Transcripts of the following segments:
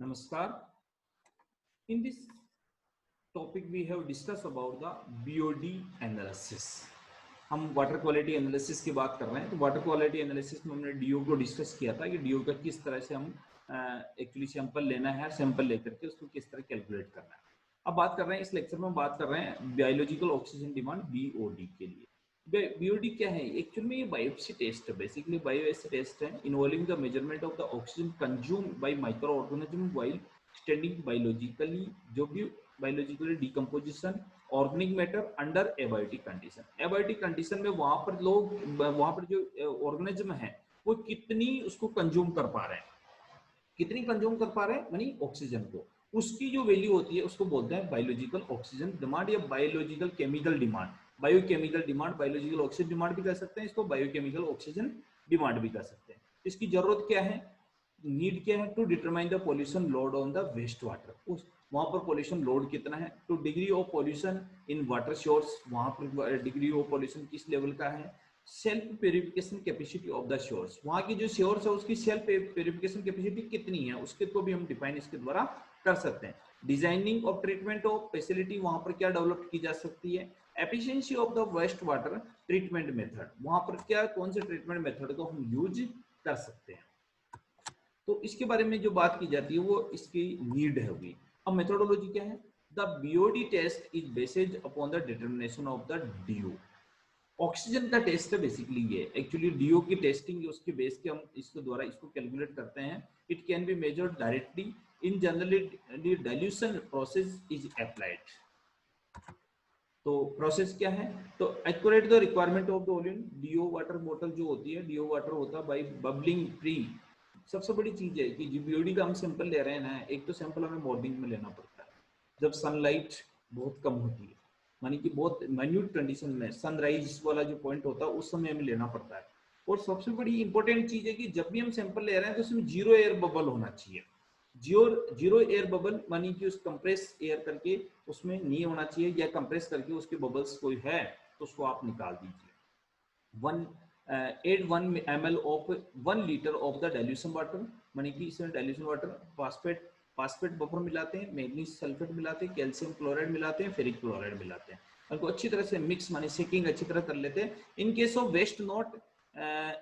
Namaskar. In this topic, we have discussed about the BOD analysis. हम water quality analysis की बात कर रहे हैं। तो वाटर क्वालिटी एनालिसिस में हमने डीओ को डिस्कस किया था कि डीओ का किस तरह से हम एक्चुअली सैंपल लेना है, सैंपल लेकर के उसको किस तरह कैलकुलेट करना है। अब बात कर रहे हैं, इस लेक्चर में बात कर रहे हैं बायोलॉजिकल ऑक्सीजन डिमांड BOD के लिए। BOD क्या है? एक्चुअली में ये बायोप्सी टेस्ट है, बेसिकली बायोप्सी टेस्ट है involving the measurement of the oxygen consumed by micro organism while studying biologically, जो भी biologically decomposition organic matter under abiotic condition. Abiotic condition में वहां पर जो ऑर्गेनिज्म है वो कितनी उसको कंज्यूम कर पा रहे हैं, कितनी कंज्यूम कर पा रहे हैं यानी ऑक्सीजन को, उसकी जो वैल्यू होती है उसको बोलते हैं बायोलॉजिकल ऑक्सीजन डिमांड या biological chemical demand. Biochemical demand, biological oxygen demand भी कर सकते हैं इसको, बायोकेमिकल ऑक्सीजन डिमांड भी कर सकते हैं। इसकी जरूरत क्या है, नीड क्या है? To determine the pollution load on the waste water, उस वहां पर पॉल्यूशन लोड कितना है। To degree of pollution in water source, वहां पर डिग्री ऑफ पॉल्यूशन किस लेवल का है। Self purification capacity of the source, वहां की जो सोर्स है उसकी सेल्फ प्यूरिफिकेशन कैपेसिटी कितनी है उसके को भी हम डिफाइन इसके द्वारा कर सकते हैं। Designing of treatment of facility, वहां पर क्या डेवलप की जा सकती है। Efficiency of the waste water treatment method, वहां पर क्या कौन से ट्रीटमेंट मेथड को हम यूज कर सकते हैं। तो इसके बारे में जो बात की जाती है वो इसकी नीड है होगी। अब मेथोडोलॉजी क्या है? The BOD test is based upon the determination of the DO। Oxygen का टेस्ट है बेसिकली ये, एक्चुअली DO की टेस्टिंग उसके बेस के हम इसके द्वारा इसको कैलकुलेट करते हैं। It can be measured directly in generally dilution process is applied. तो प्रोसेस क्या है? तो accurate the requirement of the volume, DO water बोतल जो होती है, DO वाटर होता है बाय बबलिंग प्री। सबसे बड़ी चीज है कि BOD का हम सैंपल ले रहे हैं ना, एक तो सैंपल हमें मॉर्निंग में लेना पड़ता है जब सनलाइट बहुत कम होती है, मानी कि बहुत माइन्यूट कंडीशन में सनराइज वाला जो पॉइंट होता है उस समय हमें लेना पड़ता है। और सबसे बड़ी इंपॉर्टेंट चीज है कि जब भी हम सैंपल ले रहे हैं तो उसमें जीरो एयर बबल होना चाहिए। जीरो एयर बबल मानी कि उस कंप्रेस एयर करके उसमें नहीं होना चाहिए, या कंप्रेस करके उसके बबल्स कोई है तो उसको आप निकाल दीजिए। Add 1 ml of 1 litre of the dilution water, मानी कि इसमें डाइल्यूशन वाटर फास्फेट बफर मिलाते हैं, मैग्नीज सल्फेट मिलाते हैं, कैल्शियम क्लोराइड मिलाते हैं, फेरिक क्लोराइड मिलाते हैं, उनको अच्छी तरह से मिक्स मानी सेकिंग अच्छी तरह कर लेते हैं। In case of waste not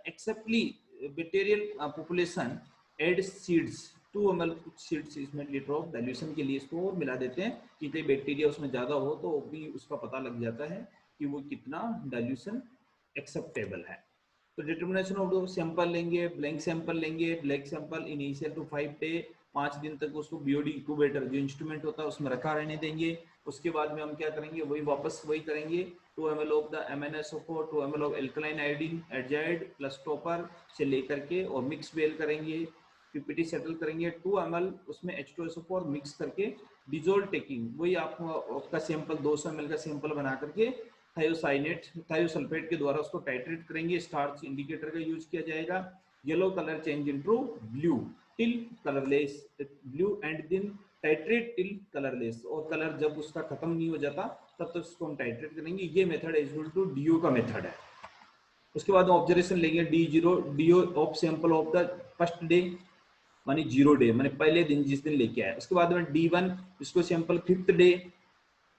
exactly bacterial population add seeds 2 ml seeds इसमें लीटर ऑफ डाइल्यूशन के लिए इसको और मिला देते हैं कि कहीं बैक्टीरिया उसमें ज्यादा हो तो भी उसका पता लग जाता है कि वो कितना डाइल्यूशन एक्सेप्टेबल है। तो डिटर्मिनेशन ऑफ सैंपल लेंगे, ब्लैंक सैंपल लेंगे, blank sample initial to 5 day, 5 दिन तक उसको BOD इंक्यूबेटर जो इंस्ट्रूमेंट होता है उसमें रखा रहने देंगे। उसके बाद में हम क्या करेंगे, वही वापस वही करेंगे, 2 ml of the MnSO4, 2 ml of alkaline iodine azide plus टॉपर से लेकर के और मिक्स बेल करेंगे, PPT सेटल करेंगे, 2 ml उसमें H2SO4 मिक्स करके डिजोल्व टेकिंग, वही आपका सैंपल 200 ml का सैंपल बना करके थायोसल्फेट के द्वारा उसको टाइट्रेट करेंगे। स्टार्च इंडिकेटर का यूज किया जाएगा। Yellow colour change into blue till colourless, blue and then titrate till colourless, और कलर जब उसका खत्म नहीं हो जाता तब तक उसको हम टाइट्रेट करेंगे। ये method is equal to DO का मेथड है। उसके बाद ऑब्जर्वेशन लेंगे, DO of sample of the first day मानी 0 डे मानी पहले दिन जिस दिन लेके आए। उसके बाद में D1 इसको सैंपल 5th डे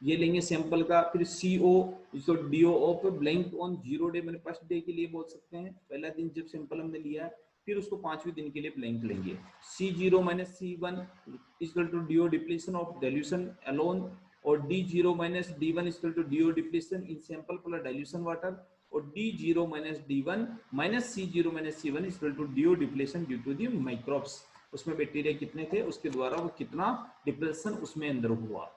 ये लेंगे सैंपल का। फिर CO इसको DO of blank on 0 day मैंने फर्स्ट डे के लिए बोल सकते हैं, पहला दिन जब सैंपल हमने लिया। फिर उसको 5वें दिन के लिए ब्लैंक लेंगे। C0 minus C1 equal to DO depletion of dilution alone, और D0 minus D1 equal to DO depletion in sample plus dilution water, और D0 minus D1 minus C0 minus C1 equal to DO depletion due to the microbes, उसमें bacteria कितने थे उसके द्वारा वो कितना depression उसमें अंदर हुआ।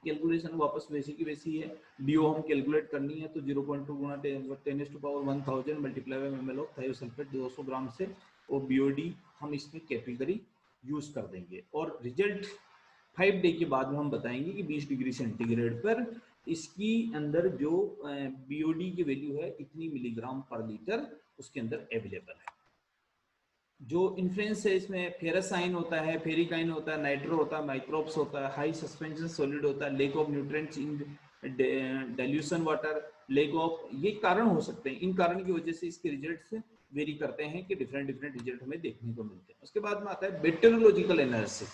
कैलकुलेशन वापस वैसी की वैसी है। DO हम कैलकुलेट करनी है तो 0.2 गुना 10⁻1000 multiply by ml of thiosulphate 200 ग्राम से, और BOD हम इसकी कैटेगरी यूज कर देंगे। और रिजल्ट 5 डे के बाद में हम बताएंगे कि 20 डिग्री सेंटीग्रेड पर इसकी अंदर जो BOD की वैल्यू है इतनी मिलीग्राम पर लीटर उसके अंदर अवेलेबल है। जो इन्फ्लुएंस है इसमें फेरस आयन होता है, फेरिक आयन होता है, नाइट्रो होता है, माइक्रोब्स होता है, हाई सस्पेंशन सॉलिड होता है, lake of nutrients in dilution water, lake of, ये कारण हो सकते हैं। इन कारण की वजह से इसके रिजल्ट्स वेरी करते हैं कि डिफरेंट डिफरेंट रिजल्ट हमें देखने को मिलते हैं। उसके बाद में आता है बैक्टीरियोलॉजिकल एनालिसिस।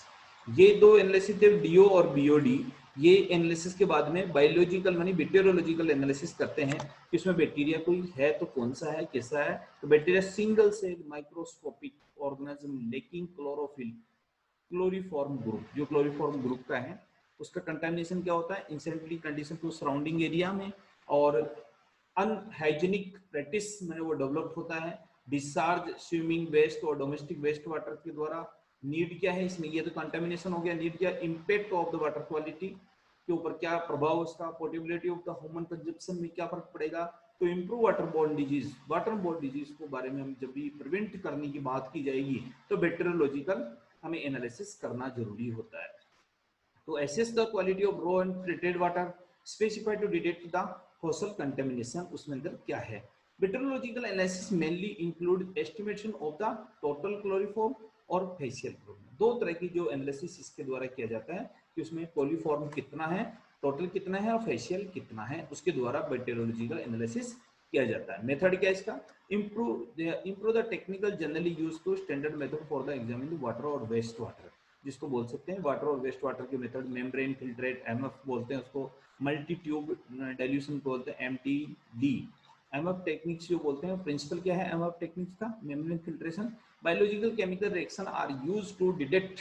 ये दो एनालिसिस थे, डीओ और बीओडी। ये एनालिसिस के बाद में बायोलॉजिकल मानी बैक्टीरियोलॉजिकल एनालिसिस करते हैं कि इसमें बैक्टीरिया कोई है तो कौन सा है, कैसा है। तो bacteria single cell microscopic organism lacking chlorophyll chloroform group, जो क्लोरीफॉर्म ग्रुप का है उसका कंटामिनेशन क्या होता है, insanitary condition to surrounding area में, और अनहाइजीनिक प्रैक्टिस में वो डेवलप होता है। डिस्चार्ज स्विमिंग वेस्ट और डोमेस्टिक वेस्ट वाटर के द्वारा। नीड क्या है इसमें, ये तो कंटामिनेशन हो गया। नीड क्या, impact of the water quality के ऊपर क्या प्रभाव उसका, portability of the human consumption में क्या फर्क पड़ेगा। तो improve water borne disease, water borne disease को बारे में हम जब भी प्रिवेंट करने की बात की जाएगी तो बैक्टीरियोलॉजिकल हमें एनालिसिस करना जरूरी होता है। तो assess the quality of raw and treated water, specify to detect the fossil contamination, उसमें अंदर क्या है। Bacteriological analysis mainly include estimation of the total chloroform और facial chloroform। दो तरह की जो एनालिसिस इसके द्वारा किया जाता है कि उसमें क्लोरीफॉर्म कितना है, टोटल कितना है और फेशियल कितना है, उसके द्वारा बैक्टीरियोलॉजिकल एनालिसिस किया जाता है। मेथड क्या है इसका, improve the technical generally use to standard method for the examining water और वेस्ट वाटर, जिसको बोल सकते हैं वाटर और वेस्ट वाटर के मेथड। मेम्ब्रेन फिल्ट्रेट एमएफ बोलते हैं उसको, मल्टी ट्यूब डाइल्यूशन बोलते हैं एमटीडी। एमएफ टेक्निक्स जो बोलते हैं, प्रिंसिपल क्या है एमएफ टेक्निक्स का, membrane filtration. Biological chemical reaction are used to detect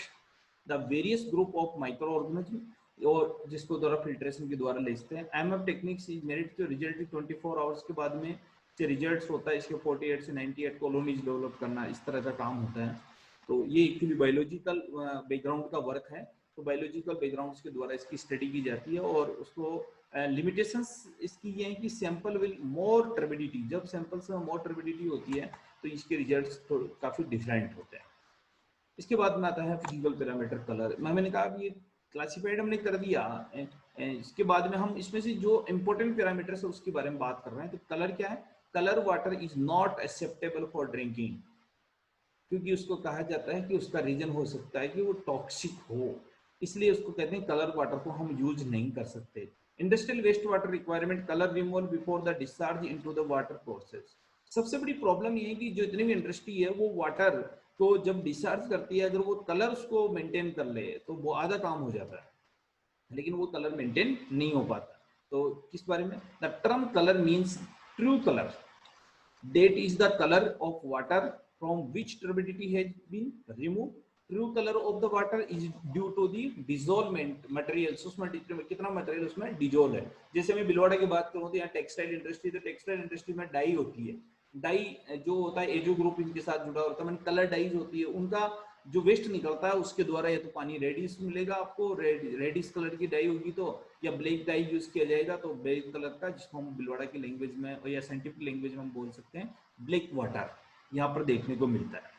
the various group of micro organism, और जिसको द्वारा फिल्ट्रेशन के द्वारा लेते हैं। एमएफ टेक्निक्स इज मेरिट जो रिजल्ट 24 आवर्स के बाद में जो रिजल्ट्स होता है इसके 48 से 98 कॉलोनीज डेवलप करना, इस तरह का काम होता है। तो ये एक्चुअली बायोलॉजिकल बैकग्राउंड का वर्क है। तो बायोलॉजिकल बैकग्राउंड के द्वारा इसकी स्टडी की जाती है, और उसको लिमिटेशंस इसकी ये है कि सैंपल विल मोर टर्बिडिटी, जब सैंपल्स में मोर टर्बिडिटी होती है तो इसके रिजल्ट्स तो काफी डिफरेंट होते हैं। इसके बाद में आता है फिजिकल पैरामीटर कलर। मैंने कहा ये क्लासिफाइड हमने कर दिया। इसके बाद में हम इसमें से जो इंपॉर्टेंट पैरामीटर्स है उसके बारे में बात कर रहे हैं। तो कलर क्या है, colour water is not acceptable for drinking, क्योंकि उसको कहा जाता है कि उसका रीजन हो सकता है कि वो टॉक्सिक हो, इसलिए उसको कहते हैं कलर वाटर को हम यूज नहीं कर सकते। Industrial waste water requirement, colour removal before the discharge into the water process. सबसे बड़ी प्रॉब्लम ये है कि जो इतनी भी इंडस्ट्री है वो वाटर को जब डिस्चार्ज करती है, अगर वो कलर उसको मेंटेन कर ले तो वो आधा काम हो जाता है, लेकिन वो कलर मेंटेन नहीं हो पाता। तो किस बारे में, the term colour means true colour, that is the color of water from which turbidity has been removed. True color of the water is due to the dissolvement materials, उसमें कितना material उसमें डिजोल्व है। जैसे मैं बिलवाड़ा की बात करूँ तो यहाँ टेक्सटाइल इंडस्ट्री, तो टेक्सटाइल इंडस्ट्री में डाई होती है। डाई जो होता है एजो ग्रुप इनके साथ जुड़ा होता है, मैंने कलर डाइज होती है, उनका जो वेस्ट निकलता है उसके द्वारा या तो पानी रेडिश मिलेगा आपको, रेडिश कलर की डाई होगी तो, या ब्लैक डाई यूज किया जाएगा तो ब्लैक कलर का, जिसको हम बिलवाड़ा की लैंग्वेज में या साइंटिफिक लैंग्वेज में हम बोल सकते हैं ब्लैक वाटर, यहाँ पर देखने को मिलता है।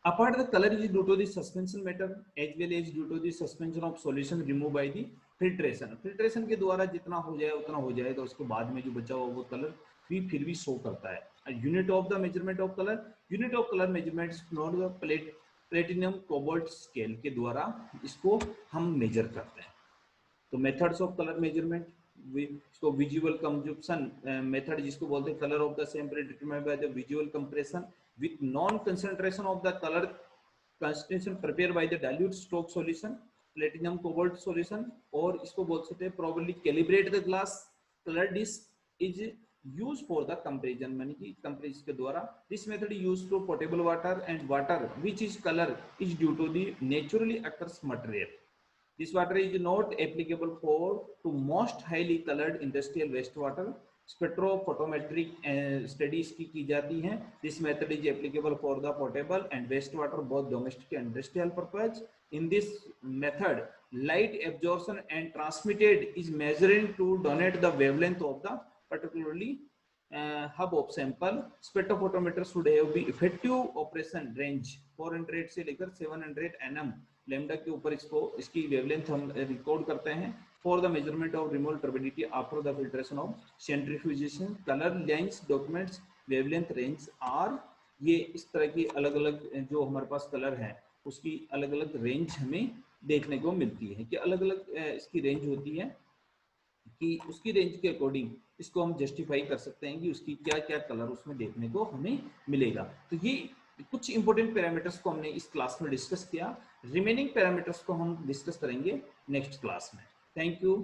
Apart the color is due to the suspension matter as well as due to the suspension of solution removed by the filtration. Filtration के द्वारा जितना हो जाए उतना हो जाएगा, उसके बाद में जो बचा हुआ वो कलर भी फिर भी शो करता है। Unit of the measurement of colour, unit of colour measurement not the platinum cobalt scale के द्वारा इसको हम मेजर करते हैं। तो मेथड्स ऑफ कलर मेजरमेंट, इसको विजुअल कंजप्शन मेथड जिसको बोलते हैं, colour of the sample determined by the visual compression with non concentration of the color concentration prepared by the dilute stock solution platinum cobalt solution, और इसको बोल सकते हैं probably calibrate the glass color disk is used for the comparison, मानी कि comparison के द्वारा। this method is used to potable water and water which is color is due to the naturally occurs material. This water is not applicable for to most highly colored industrial wastewater. Spectrophotometric studies की जाती हैं। This method is applicable for the portable and waste water both domestic and industrial purpose. In this method light absorption and transmitted is measuring to donate the wavelength of the particularly hub of sample. Spectrophotometer should have be effective operation range 400 से लेकर 700 nm lambda के ऊपर इसकी wavelength हम record करते हैं। For the measurement of removal turbidity after the filtration of centrifugation, color lines documents wavelength range are, ये इस तरह की अलग अलग जो हमारे पास कलर है उसकी अलग अलग रेंज हमें देखने को मिलती है कि अलग अलग इसकी रेंज होती है कि उसकी रेंज के अकॉर्डिंग इसको हम जस्टिफाई कर सकते हैं कि उसकी क्या क्या कलर उसमें देखने को हमें मिलेगा। तो ये कुछ इंपॉर्टेंट पैरामीटर्स को हमने इस क्लास में डिस्कस किया। रिमेनिंग पैरामीटर्स को हम डिस्कस करेंगे नेक्स्ट क्लास में। Thank you.